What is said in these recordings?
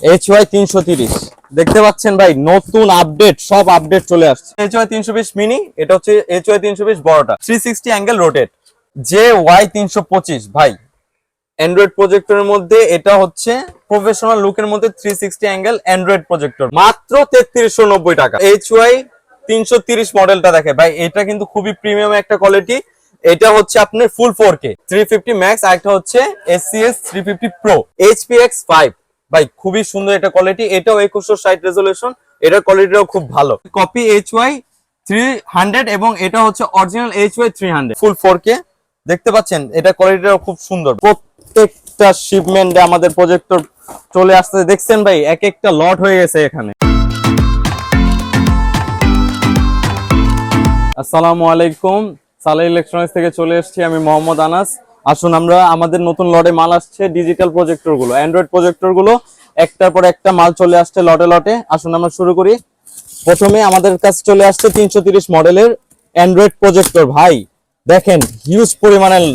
HY 330 দেখতে পাচ্ছেন ভাই, নতুন আপডেট, সব আপডেট চলে আসছে। HY 320 মিনি, এটা হচ্ছে HY 320 বড়টা, 360 অ্যাঙ্গেল রোটেট। JY 325 ভাই, অ্যান্ড্রয়েড প্রজেক্টরের মধ্যে এটা হচ্ছে প্রফেশনাল লুকের মধ্যে 360 অ্যাঙ্গেল অ্যান্ড্রয়েড প্রজেক্টর, মাত্র 3390 টাকা। HY 330 মডেলটা দেখে ভাই, এটা কিন্তু খুবই প্রিমিয়াম একটা কোয়ালিটি। এটা হচ্ছে আপনার ফুল 4K 350 ম্যাক্স, আর একটা হচ্ছে SCS 350 প্রো HPX 5 ভাই, খুবই সুন্দর একটা কোয়ালিটি। এটাও 2160 রেজোলিউশন, এটার কোয়ালিটিটাও খুব ভালো। কপি HY 300 এবং এটা হচ্ছে অরিজিনাল HY 300 ফুল 4K দেখতে পাচ্ছেন, এটা কোয়ালিটিটাও খুব সুন্দর। প্রত্যেকটা শিপমেন্টে আমাদের প্রজেক্টর চলে আসতে দেখছেন ভাই, এক একটা লট হয়ে গেছে এখানে। আসসালামু আলাইকুম, সালে ইলেকট্রনিক্স থেকে চলে এসেছি আমি মোহাম্মদ আনাস। আসুন আমরা আমাদের নতুন লটে মাল আসছে, ডিজিটাল প্রজেক্টর গুলো, অ্যান্ড্রয়েড প্রজেক্টর গুলো একটার পর একটা মাল চলে আসছে লটে লটে। আসুন আমরা শুরু করি। প্রথমে আমাদের কাছে চলে আসছে 330 মডেলের অ্যান্ড্রয়েড প্রজেক্টর। ভাই দেখেন, হিউজ পরিমাণের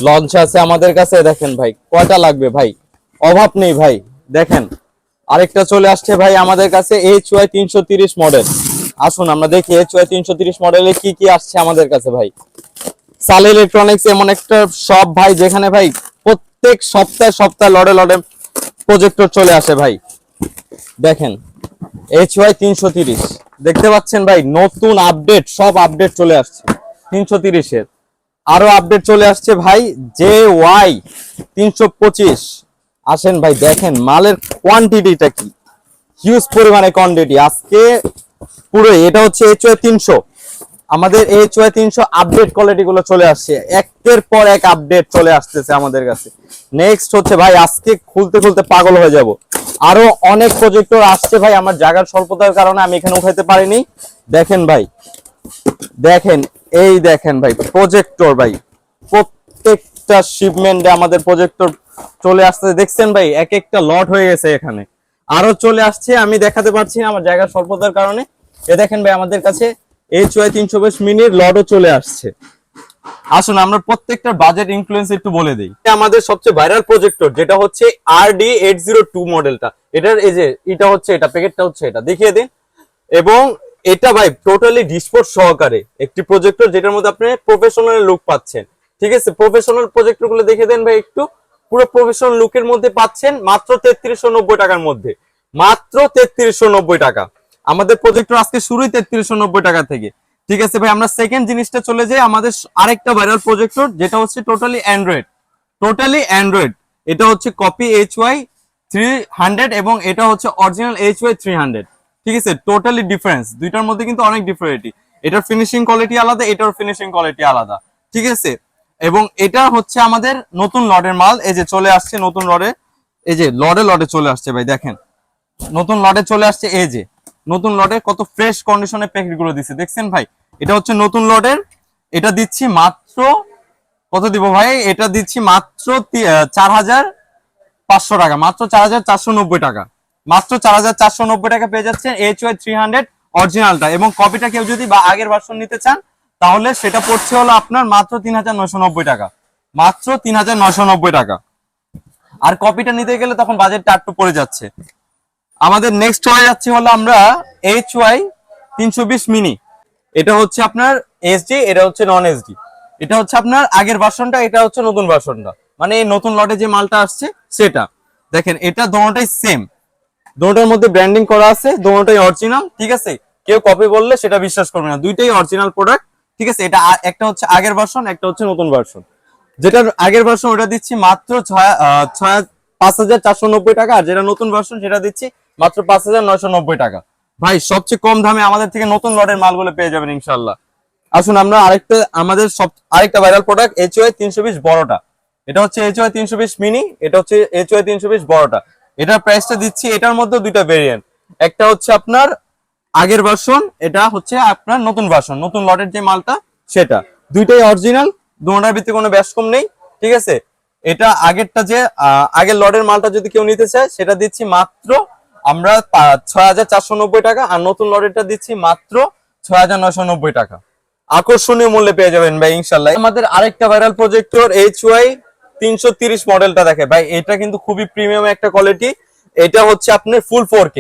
লঞ্চ আছে আমাদের কাছে। দেখেন ভাই, কয়টা লাগবে ভাই, অভাব নেই ভাই। দেখেন আরেকটা চলে আসছে ভাই আমাদের কাছে, HY 330 মডেল। আসুন আমরা দেখি HY 330 মডেলে কি কি আসছে আমাদের কাছে ভাই। সালে ইলেকট্রনিক্স এমন একটা শপ ভাই, যেখানে ভাই প্রত্যেক সপ্তাহে সপ্তাহে লড়ে লড়ে প্রজেক্টর চলে আসে ভাই। দেখেন HY 330 দেখতে পাচ্ছেন ভাই, নতুন আপডেট, সব আপডেট চলে আসছে 330 এর। আরো আপডেট চলে আসছে ভাই JY 325। আসেন ভাই, দেখেন মালের কোয়ান্টিটিটা কি, হিউজ পরিমাণে কোয়ান্টিটি আজকে পুরো। এটা হচ্ছে HY 300, আমাদের HY 300 আপডেট কোয়ালিটি গুলো চলে আসছে, একের পর এক আপডেট চলে আসতেছে আমাদের কাছে। নেক্সট হচ্ছে ভাই, আজকে খুলতে খুলতে পাগল হয়ে যাব, আরো অনেক প্রজেক্টর আসছে ভাই। আমার জায়গার স্বল্পতার কারণে আমি এখানে উঠাইতে পারিনি। দেখেন ভাই, দেখেন এই দেখেন ভাই প্রজেক্টর ভাই, প্রত্যেকটা শিপমেন্টে আমাদের প্রজেক্টর চলে আসতে দেখছেন ভাই, এক একটা লট হয়ে গেছে এখানে। আরো চলে আসছে, আমি দেখাতে পারছি না আমার জায়গার স্বল্পতার কারণে। এ দেখেন ভাই, আমাদের কাছে HY 320 মিনির লটও চলে আসছে। আসুন আমরা প্রত্যেকটা বাজেট ইনফ্লুয়েন্স একটু বলে দিই। আমাদের সবচেয়ে ভাইরাল প্রজেক্টর যেটা হচ্ছে RD802 মডেলটা, এটার এই যে এটা হচ্ছে, এটা প্যাকেটটা হচ্ছে, এটা দেখিয়ে দিন। এবং এটা ভাই টোটালি ডিসপোর্ট সহকারে একটি প্রজেক্টর, যেটার মধ্যে আপনি প্রফেশনাল লুক পাচ্ছেন। ঠিক আছে, প্রফেশনাল প্রজেক্টর গুলো দেখে দেন ভাই একটু, পুরো প্রফেশনাল লুকের মধ্যে পাচ্ছেন মাত্র 3390 টাকার মধ্যে, মাত্র 3390 টাকা। আমাদের প্রজেক্টর আজকে শুরুই 3390 টাকা থেকে। ঠিক আছে ভাই, আমরা সেকেন্ড জিনিসটা চলে যাই, আমাদের আরেকটা ভাইরাল প্রজেক্টর যেটা হচ্ছে টোটালি অ্যান্ড্রয়েড, টোটালি অ্যান্ড্রয়েড। এটা হচ্ছে কপি HY 300 এবং এটা হচ্ছে অরিজিনাল HY 300। ঠিক আছে, টোটালি ডিফারেন্স, দুইটার মধ্যে কিন্তু অনেক ডিফারেন্টি। এটার ফিনিশিং কোয়ালিটি আলাদা, এটার ফিনিশিং কোয়ালিটি আলাদা। ঠিক আছে, এবং এটা হচ্ছে আমাদের নতুন লটের মাল, এই যে চলে আসছে নতুন লটে, এই যে লটে লটে চলে আসছে ভাই। দেখেন নতুন লটে চলে আসছে, এই যে নতুন লটে কত ফ্রেশ কন্ডিশনে প্যাকেট গুলো দিচ্ছে দেখছেন ভাই। এটা হচ্ছে নতুন লটের, এটা দিচ্ছি মাত্র কত দিব ভাই, এটা দিচ্ছি মাত্র 4500 টাকা, মাত্র 4490 টাকা, মাত্র 4490 টাকা পেয়ে যাচ্ছেন HY 300 অরিজিনালটা। এবং কপিটা কেউ যদি বা আগের ভার্সন নিতে চান, তাহলে সেটা পড়ছে হলো আপনার মাত্র 3990 টাকা, মাত্র 3990 টাকা। আর কপিটা নিতে গেলে তখন বাজেটটা একটু পড়ে যাচ্ছে। আমাদের নেক্সট হয়ে যাচ্ছে হলো আমরা HY 320 মিনি। এটা হচ্ছে আপনার SD, এটা হচ্ছে নন SD। এটা হচ্ছে আপনার আগের ভার্সনটা, এটা হচ্ছে নতুন ভার্সনটা, মানে এই নতুন লটে যে মালটা আসছে সেটা। দেখেন এটা দোনোটাই সেম, দোনোটার মধ্যে ব্র্যান্ডিং করা আছে, দোনোটাই অরিজিনাল। ঠিক আছে, কেউ কপি বললে সেটা বিশ্বাস করবে না, দুইটাই অরিজিনাল প্রোডাক্ট। ঠিক আছে, এটা একটা হচ্ছে আগের ভার্সন, একটা হচ্ছে নতুন ভার্সন। যেটার আগের ভার্সন ওটা দিচ্ছি মাত্র 5490 টাকা, আর যেটা নতুন ভার্সন সেটা দিচ্ছি মাত্র 5990 টাকা। ভাই সবচেয়ে কম দামে আমাদের থেকে নতুন লটের মালগুলো পেয়ে যাবেন ইনশাল্লাহ। আসুন আমরা আরেকটা, আমাদের আরেকটা ভাইরাল প্রোডাক্ট HY 320 বড়টা। এটা হচ্ছে HY 320 মিনি, এটা হচ্ছে HY 320 বড়টা। এটার প্রাইসটা দিচ্ছি, এটার মধ্যে দুইটা ভেরিয়েন্ট, একটা হচ্ছে আপনার আগের ভার্সন, এটা হচ্ছে আপনার নতুন ভার্সন, নতুন লটের যে মালটা সেটা। দুইটাই অরিজিনাল, দুটোটার ভিতরে কোনো ব্যাস কম নেই। ঠিক আছে, এটা আগেরটা যে আগের লটের মালটা যদি কেউ নিতে চায়, সেটা দিচ্ছি মাত্র আমরা 6490 টাকা, আর নতুন লটেরটা দিচ্ছি মাত্র 6990 টাকা। আকর্ষণীয় মূল্যে পেয়ে যাবেন ভাই ইনশাল্লাহ। আমাদের আরেকটা ভাইরাল প্রজেক্টর HY 330 মডেলটা দেখে ভাই, এটা কিন্তু খুবই প্রিমিয়াম একটা কোয়ালিটি। এটা হচ্ছে আপনার ফুল 4K,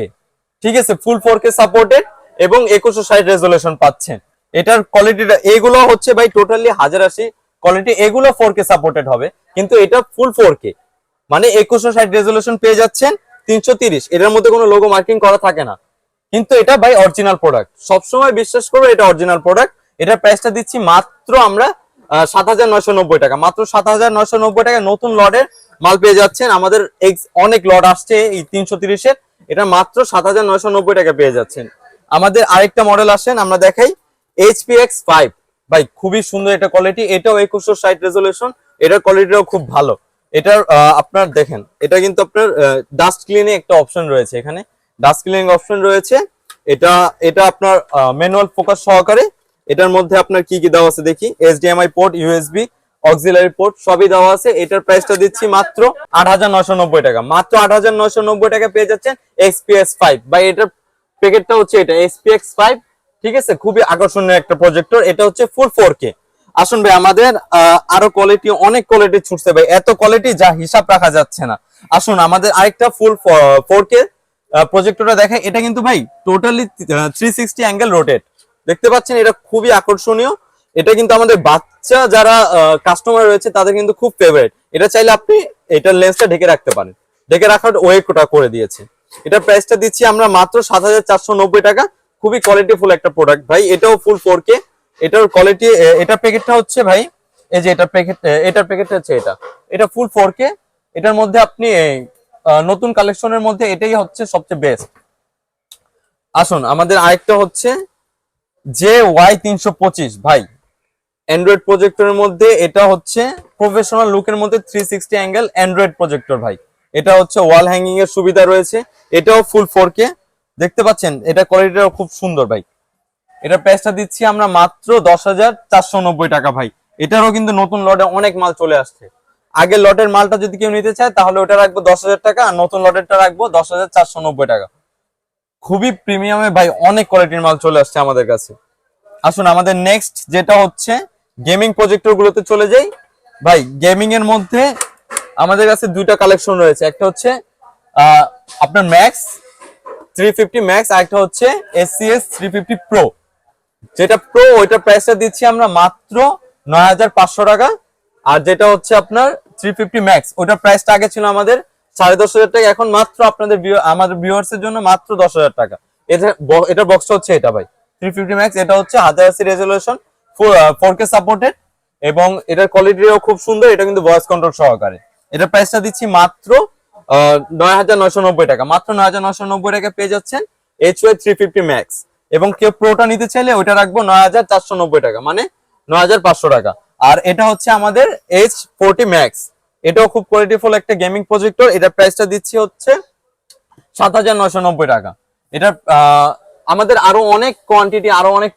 ঠিক আছে, ফুল 4K সাপোর্টেড এবং 2160 রেজোলিউশন পাচ্ছেন। এটার কোয়ালিটিটা এগুলো হচ্ছে ভাই টোটালি 1080 কোয়ালিটি, এগুলো 4K সাপোর্টেড হবে, কিন্তু এটা ফুল 4K মানে 2160 রেজোলিউশন পেয়ে যাচ্ছেন 330। এটার মধ্যে কোনো লোগো মার্কিং করা থাকে না, কিন্তু এটা ভাই অরিজিনাল প্রোডাক্ট, সবসময় বিশ্বাস করবো এটা অরিজিনাল প্রোডাক্ট। এটার প্রাইসটা দিচ্ছি মাত্র আমরা 7990 টাকা, মাত্র 7990 টাকা নতুন লটের মাল পেয়ে যাচ্ছেন। আমাদের অনেক লট আসছে এই 330-এর, এটা মাত্র 7990 টাকা পেয়ে যাচ্ছেন। আমাদের আরেকটা মডেল আসেন আমরা দেখাই, HPX5 ভাই খুবই সুন্দর এটা কোয়ালিটি, এটাও 2160 রেজোলিউশন, এটার কোয়ালিটিটাও খুব ভালো। এটার আপনার দেখেন এটা কিন্তু আপনার ডাস্ট ক্লিনিং একটা অপশন রয়েছে, এখানে ডাস্ট ক্লিনিং অপশন রয়েছে। এটা আপনার ম্যানুয়াল ফোকাস সহকারে। এটার মধ্যে আপনার কি কি দেওয়া আছে দেখি, HDMI port, USB auxiliary port সবই দেওয়া আছে। এটার প্রাইসটা দিচ্ছি মাত্র 8990 টাকা, মাত্র 8990 টাকা পেয়ে যাচ্ছেন XPS5 বা এটার প্যাকেটটা হচ্ছে এটা SPX5, ঠিক আছে, খুবই আকর্ষণীয় একটা প্রজেক্টর। এটা হচ্ছে ফুল 4K। আসুন ভাই আমাদের আরো কোয়ালিটি, অনেক কোয়ালিটি ছুটছে ভাই, এত কোয়ালিটি যা হিসাব রাখা যাচ্ছে না। আসুন আমাদের আরেকটা ফুল 4K প্রজেক্টরটা দেখে, এটা কিন্তু ভাই টোটালি 360 অ্যাঙ্গেল রোটেট, দেখতে পাচ্ছেন, এটা খুবই আকর্ষণীয়। এটা কিন্তু আমাদের বাচ্চা যারা কাস্টমার রয়েছে তাদের কিন্তু খুব ফেভারিট। এটা চাইলে আপনি এটার লেন্সটা ঢেকে রাখতে পারেন, ঢেকে রাখার ওয়েটা করে দিয়েছে। এটার প্রাইসটা দিচ্ছি আমরা মাত্র 7490 টাকা, খুবই কোয়ালিটিফুল একটা প্রোডাক্ট ভাই, এটাও ফুল 4K। এটার কোয়ালিটি, এটার প্যাকেটটা হচ্ছে ভাই এই যে এটার প্যাকেটটা হচ্ছে এটা ফুল 4K। এটার মধ্যে আপনি নতুন কালেকশনের মধ্যে এটাই হচ্ছে সবচেয়ে বেস্ট। আসুন আমাদের আরেকটা হচ্ছে JY325 ভাই, অ্যান্ড্রয়েড প্রজেক্টরের মধ্যে এটা হচ্ছে প্রফেশনাল লুকের মধ্যে 360 অ্যাঙ্গেল অ্যান্ড্রয়েড প্রজেক্টর ভাই। এটা হচ্ছে ওয়াল হ্যাঙ্গিং এর সুবিধা রয়েছে, এটাও ফুল 4K, দেখতে পাচ্ছেন, এটা কোয়ালিটিটাও খুব সুন্দর ভাই। এটার প্রাইসটা দিচ্ছি আমরা মাত্র 10490 টাকা ভাই। এটারও কিন্তু নতুন লটে অনেক মাল চলে আসছে। আগের লটের মালটা যদি কেউ নিতে চায় তাহলে ওটা রাখবো 10,000 টাকা, আর নতুন লটেরটা রাখবো 10,490 টাকা। খুবই প্রিমিয়ামে ভাই, অনেক কোয়ালিটির মাল চলে আসছে আমাদের কাছে। আসুন আমাদের নেক্সট যেটা হচ্ছে গেমিং প্রজেক্টর গুলোতে চলে যাই ভাই। গেমিং এর মধ্যে আমাদের কাছে দুইটা কালেকশন রয়েছে, একটা হচ্ছে আপনার ম্যাক্স 350 ম্যাক্স, আর একটা হচ্ছে SCS 350 প্রো। যেটা প্রো ওইটার প্রাইসটা দিচ্ছি আমরা মাত্র 9500 টাকা, আর যেটা হচ্ছে আপনার 350 ম্যাক্স ওইটার প্রাইসটা আগে ছিল আমাদের 10,500 টাকা, এখন মাত্র আপনাদের আমাদের ভিউয়ার্স এর জন্য মাত্র 10,000 টাকা। এটার বক্সটা হচ্ছে এটা ভাই 350 ম্যাক্স, এটা হচ্ছে 1080 রেজোলিউশন, 4K সাপোর্টেড এবং এটার কোয়ালিটিও খুব সুন্দর। এটা কিন্তু ভয়েস কন্ট্রোল সহকারে। এটার প্রাইসটা দিচ্ছি মাত্র 9990 টাকা, মাত্র 9990 টাকা পেয়ে যাচ্ছেন HY 350 ম্যাক্স। এবং কেউ প্রোটা নিতে চাইলে ওইটা রাখবো 9490 টাকা, মানে 9500 টাকা। আর এটা হচ্ছে আমাদের H40 ম্যাক্স, এটাও খুব কোয়ালিটিফুল একটা গেমিং প্রজেক্টর। এটার প্রাইসটা দিচ্ছি হচ্ছে 7990 টাকা। এটা আমাদের আরো অনেক কোয়ান্টিটি, আরো অনেক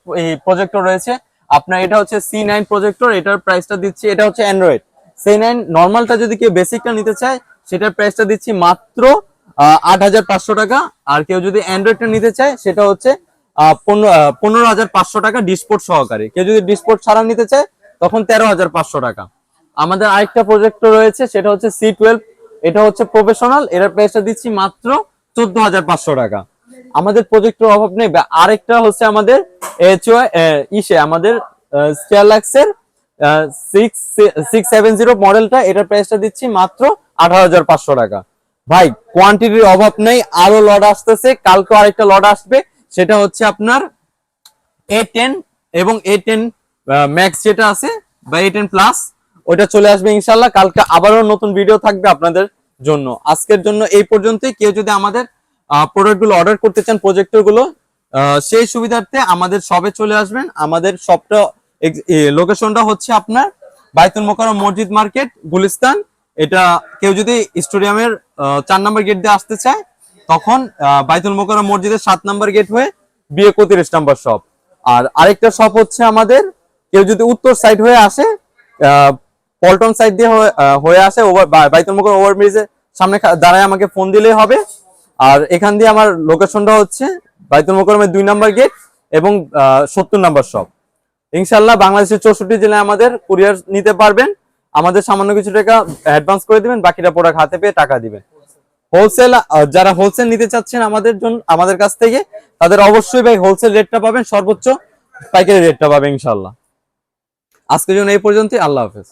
প্রজেক্টর রয়েছে আপনার। এটা হচ্ছে C9 প্রজেক্টর, এটার প্রাইসটা দিচ্ছি, এটা হচ্ছে অ্যান্ড্রয়েড C9 নর্মালটা, যদি কেউ বেসিকটা নিতে চায় সেটার প্রাইসটা দিচ্ছি মাত্র 8500 টাকা। আর কেউ যদি অ্যান্ড্রয়েডটা নিতে চায় সেটা হচ্ছে 15,500 টাকা ডিসপোর্ট সহকারে। কেউ যদি ডিসপোর্ট ছাড়া নিতে চায় তখন 13,500 টাকা। আমাদের আরেকটা প্রজেক্টর রয়েছে সেটা হচ্ছে C12, এটা হচ্ছে প্রফেশনাল, এটার প্রাইসটা দিচ্ছি মাত্র 14,500 টাকা। আমাদের প্রজেক্টর অভাব নেই। আরেকটা হচ্ছে আমাদের আমাদের স্টারলাক্সের 670 মডেলটা, এটার প্রাইসটা দিচ্ছি মাত্র 18,500 টাকা। ভাই কোয়ান্টিটির অভাব নেই, আরো লট আসতেছে, কালকে আরেকটা লট আসবে, সেটা হচ্ছে আপনার A10 এবং A10 ম্যাক্স যেটা আছে বা A10 প্লাস, ওইটা চলে আসবে ইনশাল্লাহ। কালকে আবারও নতুন ভিডিও থাকবে আপনাদের জন্য। আজকের জন্য এই পর্যন্তই। কেউ যদি আমাদের প্রোডাক্ট গুলো অর্ডার করতে চান, প্রজেক্টর গুলো, সেই সুবিধার্থে আমাদের শপে চলে আসবেন। আমাদের শপটা লোকেশনটা হচ্ছে আপনার বাইতুল মোকাররম মসজিদ মার্কেট, গুলিস্তান। এটা কেউ যদি স্টেডিয়ামের 4 নম্বর গেট দিয়ে আসতে চায় তখন বাইতুল মোকাররম মসজিদের 7 নম্বর গেট হয়ে BA31 নম্বর শপ। আর আরেকটা শপ হচ্ছে আমাদের, কেউ যদি উত্তর সাইড হয়ে আসে, পল্টন সাইড দিয়ে হয়ে আসে, বাইতুল মোকাররম ওভারব্রিজের সামনে দাঁড়ায় আমাকে ফোন দিলেই হবে। আর এখান দিয়ে আমার লোকেশনটা হচ্ছে বাইতুল মোকাররমের 2 নম্বর গেট এবং 70 নম্বর শপ। ইনশাল্লাহ বাংলাদেশের 64 জেলায় আমাদের কুরিয়ার নিতে পারবেন। আমাদের সামান্য কিছু টাকা অ্যাডভান্স করে দিবেন, বাকিটা প্রোডাক্ট হাতে পেয়ে টাকা দিবেন। হোলসেল, যারা হোলসেল নিতে চাচ্ছেন আমাদের জন্য, আমাদের কাছ থেকে, তাদের অবশ্যই ভাই হোলসেল রেটটা পাবেন, সর্বোচ্চ পাইকারি রেটটা পাবেন ইনশাআল্লাহ। আজকের জন্য এই পর্যন্তই, আল্লাহ হাফেজ।